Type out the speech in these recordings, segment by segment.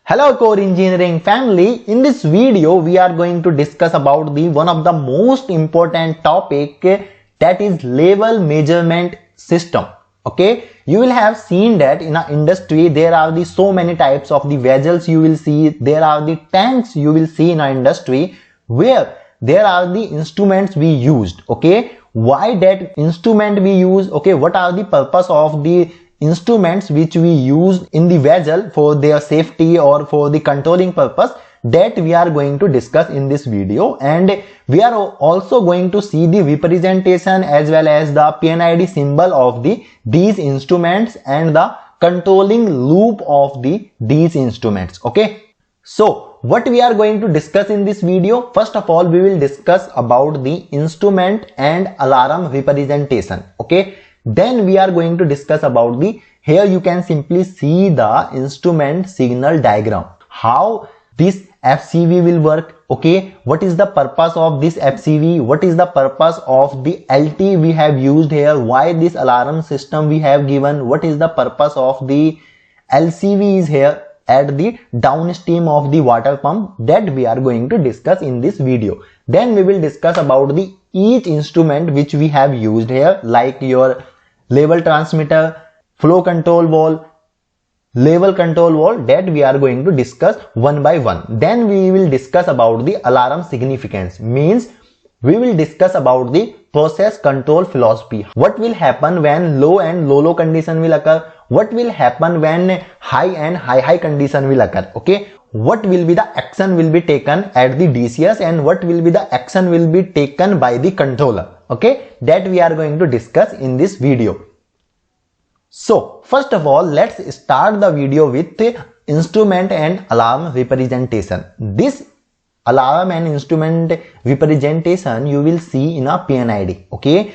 Hello core engineering family. In this video we are going to discuss about the one of the most important topic, that is level measurement system. Okay, you will have seen that in our industry there are the so many types of the vessels. You will see there are the tanks you will see in our industry where there are the instruments we used. Okay, why that instrument we use? Okay, what are the purpose of the instruments which we use in the vessel for their safety or for the controlling purpose, that we are going to discuss in this video. And we are also going to see the representation as well as the PNID symbol of these instruments and the controlling loop of these instruments. Okay, so what we are going to discuss in this video, first of all we will discuss about the instrument and alarm representation. Okay, then we are going to discuss about here you can simply see the instrument signal diagram, how this FCV will work. Okay, what is the purpose of this FCV, what is the purpose of the LT we have used here, why this alarm system we have given, what is the purpose of the LCV is here at the downstream of the water pump, that we are going to discuss in this video. Then we will discuss about each instrument which we have used here, like your level transmitter, flow control valve, level control valve, that we are going to discuss one by one. Then we will discuss about the alarm significance, means we will discuss about the process control philosophy. What will happen when low and low condition will occur, what will happen when high and high condition will occur. Okay, what will be the action will be taken at the DCS and what will be the action will be taken by the controller. Okay, that we are going to discuss in this video. So first of all, let's start the video with instrument and alarm representation. This alarm and instrument representation you will see in a PNID. Okay,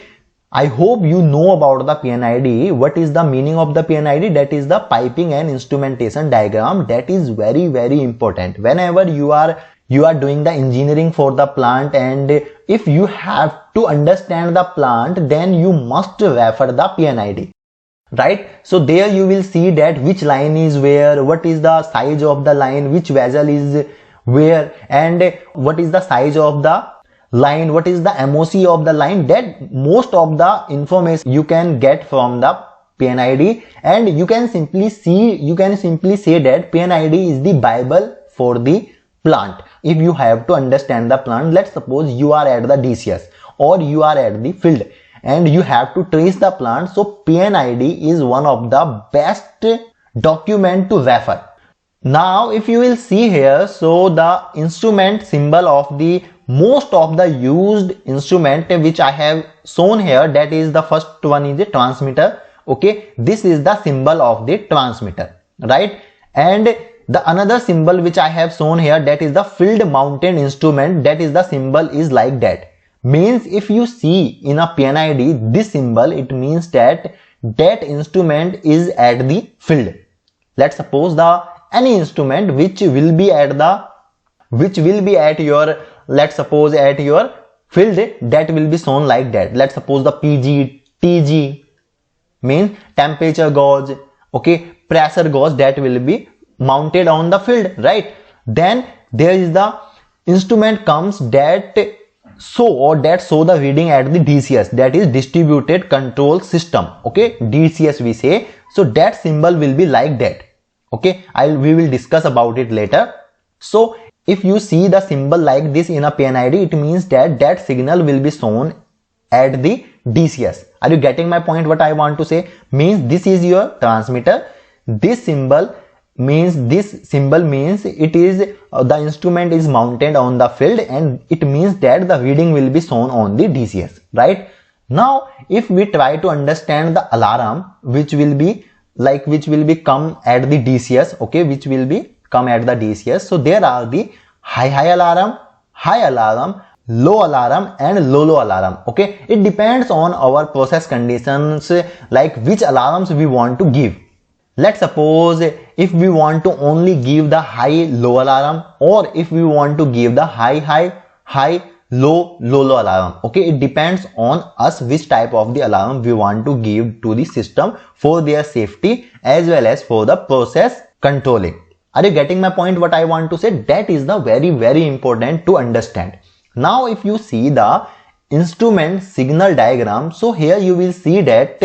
I hope you know about the PNID. What is the meaning of the PNID? That is the piping and instrumentation diagram. That is very important whenever you are doing the engineering for the plant, and if you have to understand the plant, then you must refer the PNID, right? So there you will see that which line is where, what is the size of the line, which vessel is where, and what is the size of the line, what is the MOC of the line. That most of the information you can get from the PNID, and you can simply say that PNID is the Bible for the plant. If you have to understand the plant, let's suppose you are at the DCS or you are at the field and you have to trace the plant, so PNID is one of the best document to refer. Now if you will see here, so the instrument symbol of the most of the used instrument which I have shown here, that is the first one is the transmitter. Okay, this is the symbol of the transmitter, right? And the another symbol which I have shown here, that is the field mounted instrument, that is the symbol is like that. Means if you see in a PNID this symbol, it means that instrument is at the field. Let's suppose any instrument which will be at your, let's suppose at your field, that will be shown like that. Let's suppose the PG, TG means temperature gauge, okay, pressure gauge, that will be mounted on the field, right? Then there is the instrument comes that show the reading at the DCS, that is distributed control system. Okay, DCS we say. So that symbol will be like that. Okay, we will discuss about it later. So if you see the symbol like this in a PNID, it means that signal will be shown at the DCS. Are you getting my point? What I want to say means this is your transmitter. This symbol means it is the instrument is mounted on the field, and it means that the reading will be shown on the DCS, right? Now if we try to understand the alarm which will be come at the DCS, okay, which will be come at the DCS. So there are the high alarm, low alarm and low alarm. Okay, it depends on our process conditions, like which alarms we want to give. Let's suppose if we want to only give the high low alarm, or if we want to give the high low alarm. Okay, it depends on us which type of the alarm we want to give to the system for their safety as well as for the process controlling. Are you getting my point? What I want to say, that is the very important to understand. Now if you see the instrument signal diagram, so here you will see that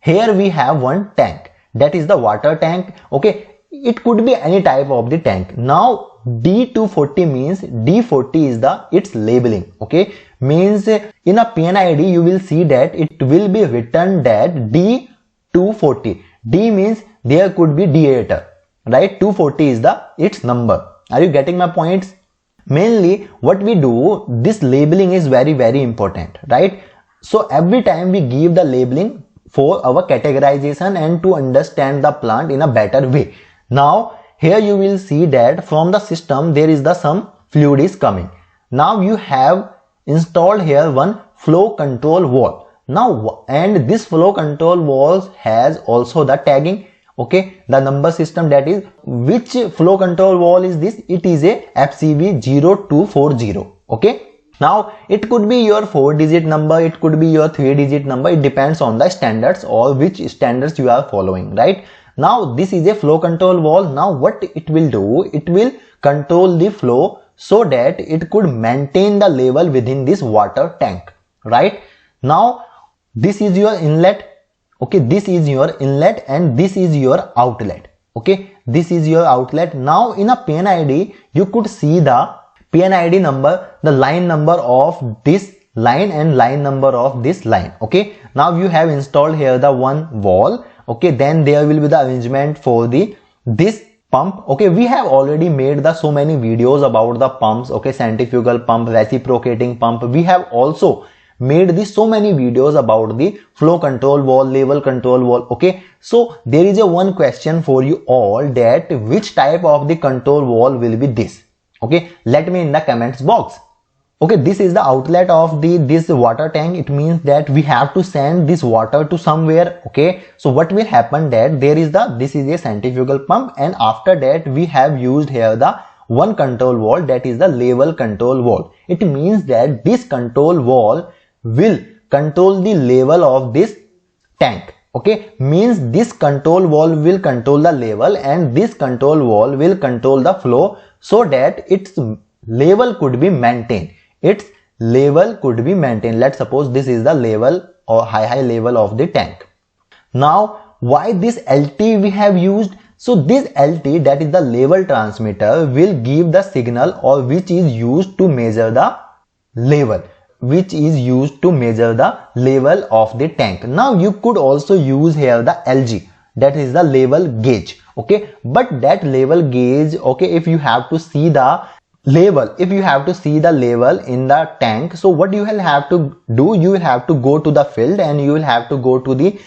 here we have one tank, that is the water tank. Okay, it could be any type of the tank. Now D240 means D40 is the its labeling. Okay, means in a PNID you will see that it will be written that D240. D means there could be deator, right? 240 is the its number. Are you getting my points? Mainly what we do, this labeling is very important, right? So every time we give the labeling for our categorization and to understand the plant in a better way. Now here you will see that from the system there is the some fluid is coming. Now you have installed here one flow control valve. Now, and this flow control valve has also the tagging. Okay, the number system, that is which flow control valve is this? It is a FCV0240. Okay, now it could be your 4-digit number, it could be your 3-digit number. It depends on the standards or which standards you are following, right? Now this is a flow control valve. Now what it will do, it will control the flow so that it could maintain the level within this water tank, right? Now this is your inlet. Okay, this is your inlet and this is your outlet. Okay, this is your outlet. Now in a PNID you could see the PNID number, the line number of this line and line number of this line. Okay, now you have installed here the one wall. Okay, then there will be the arrangement for the this pump. Okay, we have already made the so many videos about the pumps. Okay, centrifugal pump, reciprocating pump. We have also made this so many videos about the flow control valve, level control valve. Okay, so there is a one question for you all, that which type of the control valve will be this? Okay, let me in the comments box. Okay, this is the outlet of this water tank. It means that we have to send this water to somewhere. Okay, so what will happen, that there is this is a centrifugal pump, and after that we have used here the one control valve, that is the level control valve. It means that this control valve will control the level of this tank. Okay, means this control valve will control the level and this control valve will control the flow so that its level could be maintained. Its level could be maintained. Let's suppose this is the level or high level of the tank. Now why this LT we have used? So this LT, that is the level transmitter, will give the signal or which is used to measure the level, which is used to measure the level of the tank. Now you could also use here the LG, that is the level gauge. Okay, but that level gauge, okay, if you have to see the level, if you have to see the level in the tank, so what you will have to do, you will have to go to the field and you will have to go to the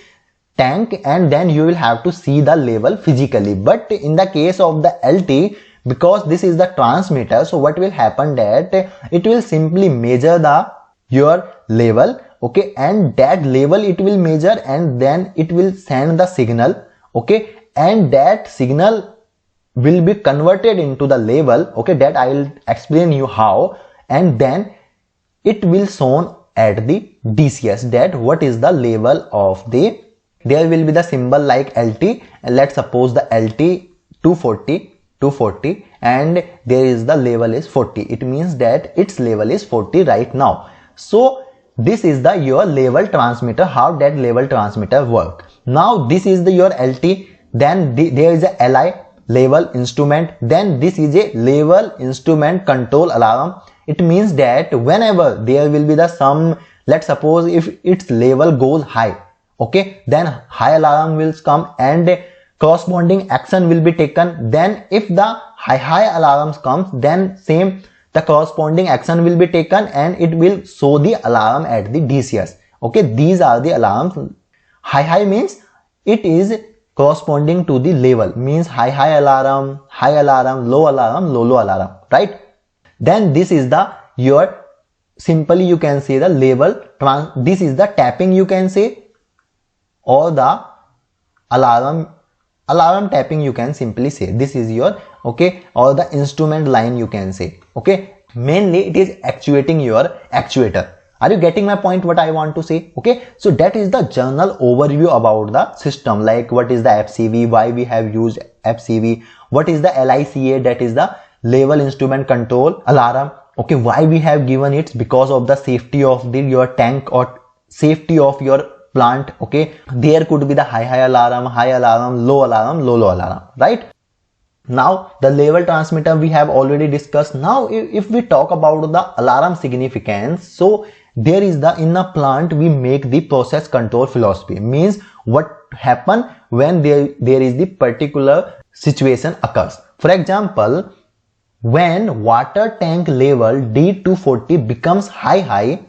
tank and then you will have to see the level physically. But in the case of the LT, because this is the transmitter, so what will happen, that it will simply measure your level. Okay, and that level it will measure and then it will send the signal. Okay, and that signal will be converted into the level. Okay, that I will explain you how, and then it will shown at the DCS that what is the level of the, there will be the symbol like LT, and let's suppose the LT 240 and there is the level is 40. It means that its level is 40 right now. So this is the your level transmitter, how that level transmitter work. Now this is the your LT, then there is a LI, level instrument, then this is a level instrument control alarm. It means that whenever there will be the some, let's suppose if its level goes high, okay, then high alarm will come and corresponding action will be taken. Then if the high alarms comes, then same the corresponding action will be taken and it will show the alarm at the DCS. Okay, these are the alarms. High means it is corresponding to the level, means high alarm, low alarm, right? Then this is the your, simply you can say the level this is the tapping you can say, or the alarm tapping you can simply say. This is your, okay, or the instrument line you can say. Okay, mainly it is actuating your actuator. Are you getting my point, what I want to say? Okay, so that is the general overview about the system, like what is the FCV, why we have used FCV, What is the LICA? That is the level instrument control alarm. Okay, why we have given it? Because of the safety of your tank or safety of your plant. Okay, there could be the high alarm, low alarm, right? Now the level transmitter we have already discussed. Now if we talk about the alarm significance, so there is the in a plant we make the process control philosophy, means what happen when there is the particular situation occurs. For example, when water tank level D240 becomes high,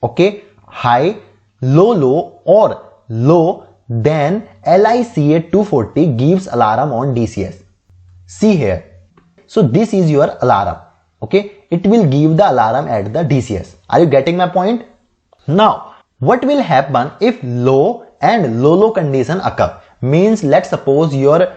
okay, high, low or low, then LICA 240 gives alarm on DCS. See here, so this is your alarm. Okay, it will give the alarm at the DCS. Are you getting my point? Now what will happen if low and low condition occur? Means let's suppose your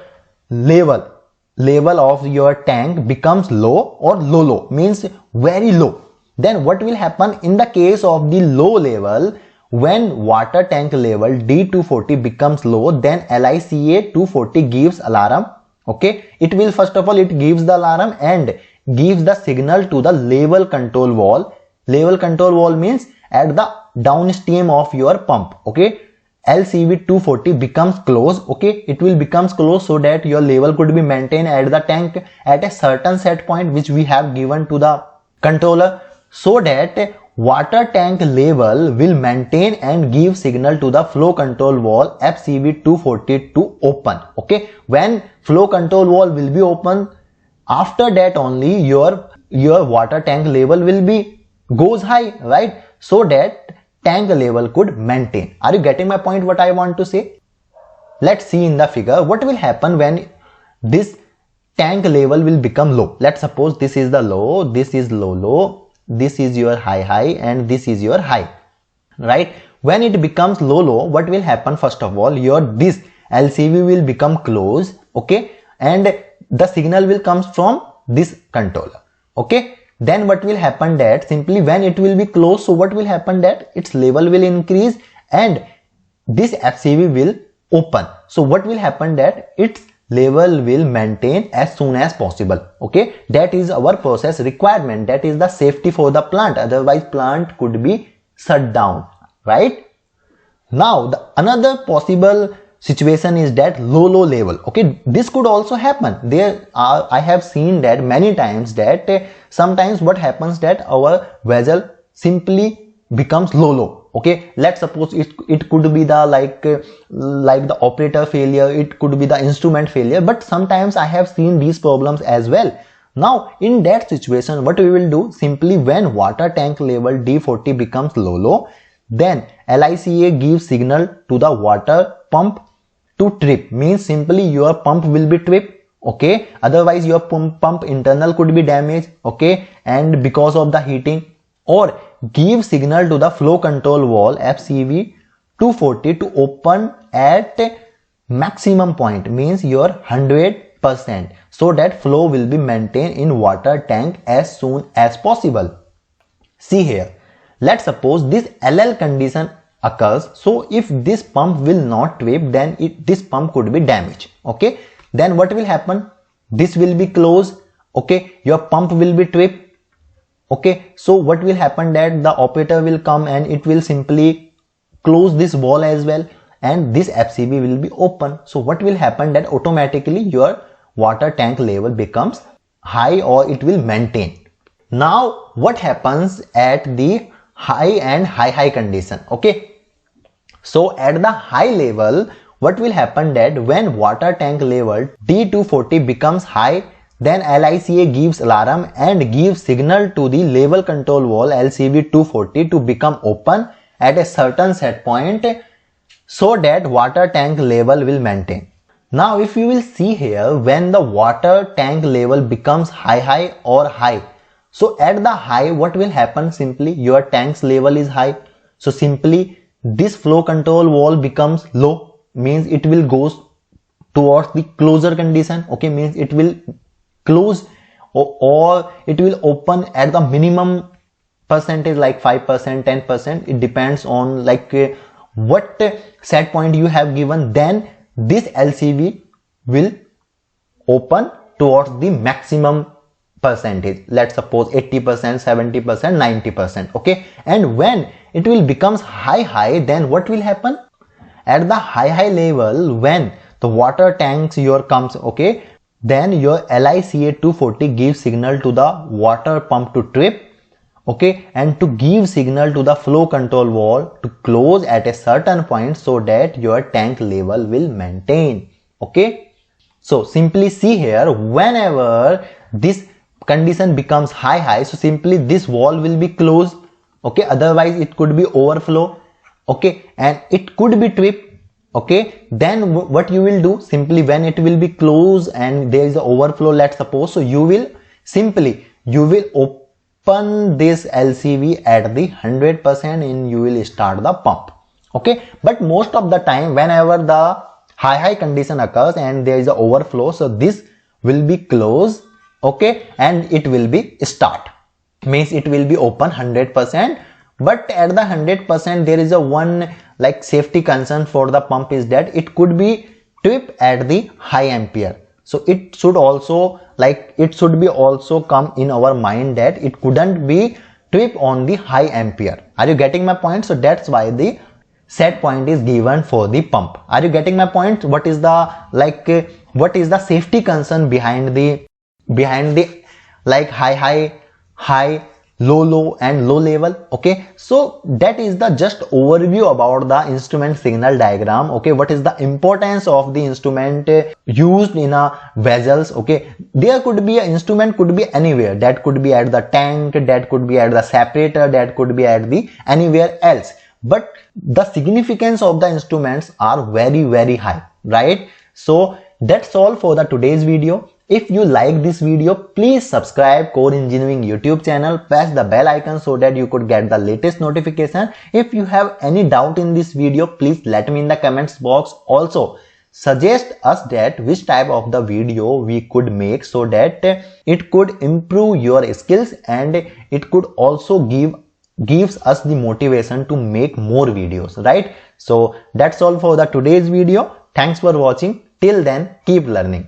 level of your tank becomes low or low, means very low. Then what will happen in the case of the low level? When water tank level D240 becomes low, then LICA 240 gives alarm. Okay, it will first of all it gives the alarm and gives the signal to the level control valve. Level control valve means at the downstream of your pump. Okay, LCV 240 becomes closed. Okay, it will becomes closed so that your level could be maintained at the tank at a certain set point which we have given to the controller, so that water tank level will maintain and give signal to the flow control valve FCV 240 to open. Okay, when flow control valve will be open, after that only your water tank level will be goes high, right? So that tank level could maintain. Are you getting my point what I want to say? Let's see in the figure what will happen when this tank level will become low. Let's suppose this is the low, this is low, this is your high, and this is your high, right? When it becomes low, what will happen? First of all, this LCV will become closed, okay, and the signal will come from this controller. Okay, then what will happen that simply when it will be closed, so what will happen that its level will increase and this FCV will open. So what will happen that its level will maintain as soon as possible. Okay, that is our process requirement, that is the safety for the plant, otherwise plant could be shut down, right? Now the another possible situation is that low level. Okay, this could also happen. I have seen that many times that sometimes what happens that our vessel simply becomes low. Okay, let's suppose it could be the like the operator failure, it could be the instrument failure, but sometimes I have seen these problems as well. Now in that situation what we will do, simply when water tank level D40 becomes low, then LICA gives signal to the water pump to trip, means simply your pump will be tripped. Okay, otherwise your pump internal could be damaged. Okay, and because of the heating, or give signal to the flow control valve FCV 240 to open at maximum point, means your 100%, so that flow will be maintained in water tank as soon as possible. See here, let's suppose this LL condition occurs. So if this pump will not trip, then this pump could be damaged. Okay, then what will happen? This will be closed. Okay, your pump will be tripped. Okay, so what will happen that the operator will come and it will simply close this valve as well, and this FCV will be open. So what will happen that automatically your water tank level becomes high or it will maintain. Now what happens at the high and high condition? Okay, so at the high level what will happen that when water tank level D240 becomes high, then LICA gives alarm and gives signal to the level control valve LCV 240 to become open at a certain set point, so that water tank level will maintain. Now if you will see here, when the water tank level becomes high or high, so at the high what will happen? Simply your tank's level is high, so simply this flow control valve becomes low, means it will goes towards the closer condition. Okay, means it will close or it will open at the minimum percentage, like 5%, 10%, it depends on like what set point you have given. Then this LCV will open towards the maximum percentage. Let's suppose 80%, 70%, 90%. Okay, and when it will becomes high, then what will happen? At the high level, when the water tanks your comes, okay, then your LiCa 240 gives signal to the water pump to trip, okay, and to give signal to the flow control valve to close at a certain point so that your tank level will maintain. Okay, so simply see here, whenever this condition becomes high, so simply this valve will be closed, okay, otherwise it could be overflow, okay, and it could be trip. Okay, then what you will do, simply when it will be closed and there is a overflow, let's suppose, so you will open this LCV at the 100% and you will start the pump. Okay, but most of the time whenever the high condition occurs and there is a overflow, so this will be closed, okay, and it will be start, means it will be open 100%. But at the 100% there is a one like safety concern for the pump is that it could be trip at the high ampere. So it should also be also come in our mind that it couldn't be trip on the high ampere. Are you getting my point? So that's why the set point is given for the pump. Are you getting my point? What is the what is the safety concern behind the like high, low and low level? Okay, so that is the just overview about the instrument signal diagram. Okay, what is the importance of the instrument used in a vessels? Okay, there could be an instrument could be anywhere, that could be at the tank, that could be at the separator, that could be at the anywhere else, but the significance of the instruments are very high, right? So that's all for the today's video. If you like this video, please subscribe Core Engineering YouTube channel, press the bell icon so that you could get the latest notification. If you have any doubt in this video, please let me in the comments box. Also suggest us that which type of the video we could make so that it could improve your skills and it could also gives us the motivation to make more videos, right? So that's all for the today's video. Thanks for watching. Till then, keep learning.